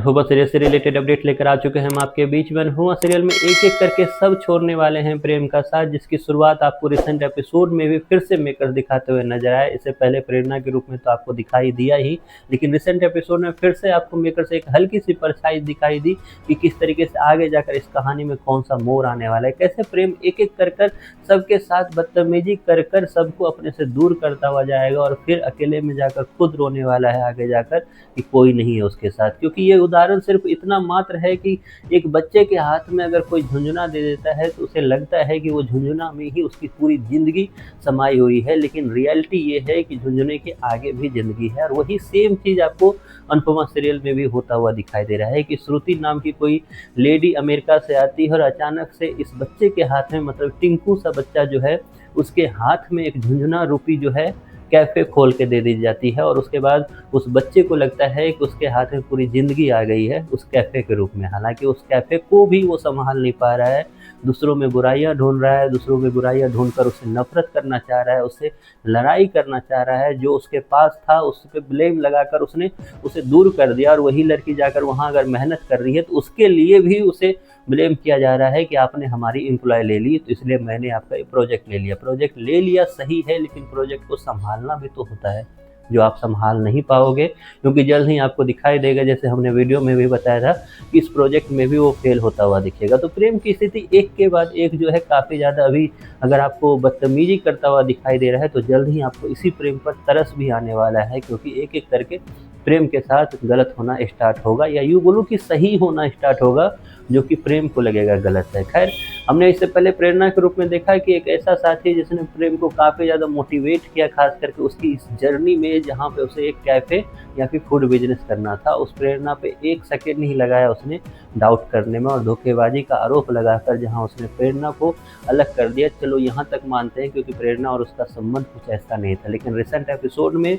मनहूबा serial से related update लेकर आ चुके हैं हम आपके बीच में। मनहूबा सीरियल में एक एक करके सब छोड़ने वाले हैं प्रेम का साथ, जिसकी शुरुआत आपको रिसेंट एपिसोड में भी फिर से मेकर्स दिखाते हुए नजर आए। इससे पहले प्रेरणा के रूप में तो आपको दिखाई दिया ही, लेकिन रिसेंट एपिसोड में फिर से आपको मेकर्स एक हल्की सी परछाई दिखाई दी कि किस तरीके से आगे जाकर इस कहानी में कौन सा मोड़ आने वाला है, कैसे प्रेम एक एक कर सबके साथ बदतमीजी कर सबको अपने से दूर करता हुआ जाएगा और फिर अकेले में जाकर खुद रोने वाला है आगे जाकर कि कोई नहीं है उसके साथ। क्योंकि ये उदाहरण सिर्फ इतना मात्र है कि एक बच्चे के हाथ में अगर कोई झुंझुना दे देता है तो उसे लगता है कि वो झुंझुना में ही उसकी पूरी जिंदगी समाई हुई है, लेकिन रियलिटी ये है कि झुंझुने के आगे भी जिंदगी है। और वही सेम चीज़ आपको अनुपमा सीरियल में भी होता हुआ दिखाई दे रहा है कि श्रुति नाम की कोई लेडी अमेरिका से आती है और अचानक से इस बच्चे के हाथ में, मतलब टिंकू सा बच्चा जो है, उसके हाथ में एक झुंझुना रूपी जो है कैफ़े खोल के दे दी जाती है। और उसके बाद उस बच्चे को लगता है कि उसके हाथ में पूरी ज़िंदगी आ गई है उस कैफ़े के रूप में। हालांकि उस कैफ़े को भी वो संभाल नहीं पा रहा है, दूसरों में बुराइयां ढूंढ रहा है, दूसरों में बुराइयां ढूंढकर उससे नफरत करना चाह रहा है, उससे लड़ाई करना चाह रहा है। जो उसके पास था उस पर ब्लेम लगाकर उसने उसे दूर कर दिया, और वही लड़की जाकर वहाँ अगर मेहनत कर रही है तो उसके लिए भी उसे ब्लेम किया जा रहा है कि आपने हमारी एम्प्लॉय ले ली तो इसलिए मैंने आपका ये प्रोजेक्ट ले लिया। प्रोजेक्ट ले लिया सही है, लेकिन प्रोजेक्ट को संभालना भी तो होता है, जो आप संभाल नहीं पाओगे, क्योंकि जल्द ही आपको दिखाई देगा, जैसे हमने वीडियो में भी बताया था कि इस प्रोजेक्ट में भी वो फेल होता हुआ दिखेगा। तो प्रेम की स्थिति एक के बाद एक जो है काफ़ी ज़्यादा, अभी अगर आपको बदतमीजी करता हुआ दिखाई दे रहा है तो जल्द ही आपको इसी प्रेम पर तरस भी आने वाला है, क्योंकि एक एक करके प्रेम के साथ गलत होना स्टार्ट होगा, या यूँ बोलूँ कि सही होना स्टार्ट होगा, जो कि प्रेम को लगेगा गलत है। खैर, हमने इससे पहले प्रेरणा के रूप में देखा कि एक ऐसा साथी जिसने प्रेम को काफ़ी ज़्यादा मोटिवेट किया, खास करके उसकी इस जर्नी में जहाँ पे उसे एक कैफ़े या फिर फूड बिजनेस करना था। उस प्रेरणा पे एक सेकेंड नहीं लगाया उसने डाउट करने में, और धोखेबाजी का आरोप लगाकर जहाँ उसने प्रेरणा को अलग कर दिया। चलो यहाँ तक मानते हैं, क्योंकि प्रेरणा और उसका संबंध कुछ ऐसा नहीं था, लेकिन रिसेंट एपिसोड में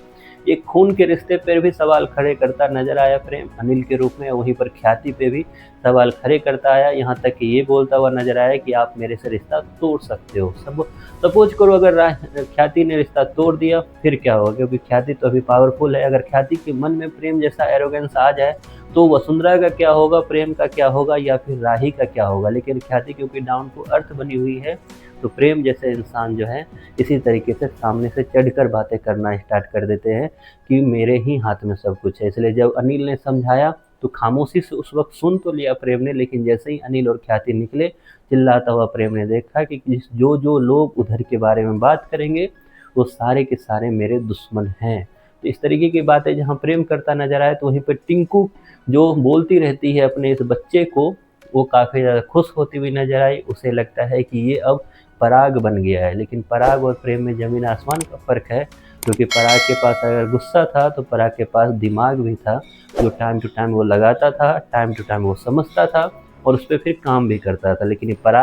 एक खून के रिश्ते पर भी सवाल खड़े करता नजर आया प्रेम, अनिल के रूप में। वहीं पर ख्याति पे भी सवाल खड़े करता आया, यहाँ तक कि ये बोलता हुआ नजर आया कि आप मेरे से रिश्ता तोड़ सकते हो। सपोज करो अगर ख्याति ने रिश्ता तोड़ दिया, फिर क्या होगा? क्योंकि ख्याति तो अभी पावरफुल है। अगर ख्याति के मन में प्रेम जैसा एरोगेंस आ जाए तो वसुंधरा का क्या होगा, प्रेम का क्या होगा, या फिर राही का क्या होगा? लेकिन ख्याति क्योंकि डाउन टू अर्थ बनी हुई है, तो प्रेम जैसे इंसान जो है इसी तरीके से सामने से चढ़कर बातें करना स्टार्ट कर देते हैं कि मेरे ही हाथ में सब कुछ है। इसलिए जब अनिल ने समझाया तो खामोशी से उस वक्त सुन तो लिया प्रेम ने, लेकिन जैसे ही अनिल और ख्याति निकले, चिल्लाता हुआ प्रेम ने देखा कि जो जो लोग उधर के बारे में बात करेंगे वो सारे के सारे मेरे दुश्मन हैं। तो इस तरीके की बातें जहाँ प्रेम करता नजर आए, तो वहीं पर टिंकू जो बोलती रहती है अपने इस बच्चे को, वो काफ़ी ज़्यादा खुश होती हुई नजर आई। उसे लगता है कि ये अब पराग बन गया है, लेकिन पराग और प्रेम में ज़मीन आसमान का फ़र्क है। क्योंकि पराग के पास अगर गुस्सा था तो पराग के पास दिमाग भी था, जो टाइम टू टाइम वो लगाता था, टाइम टू टाइम वो समझता था और उस पर फिर काम भी करता था। लेकिन ये पराग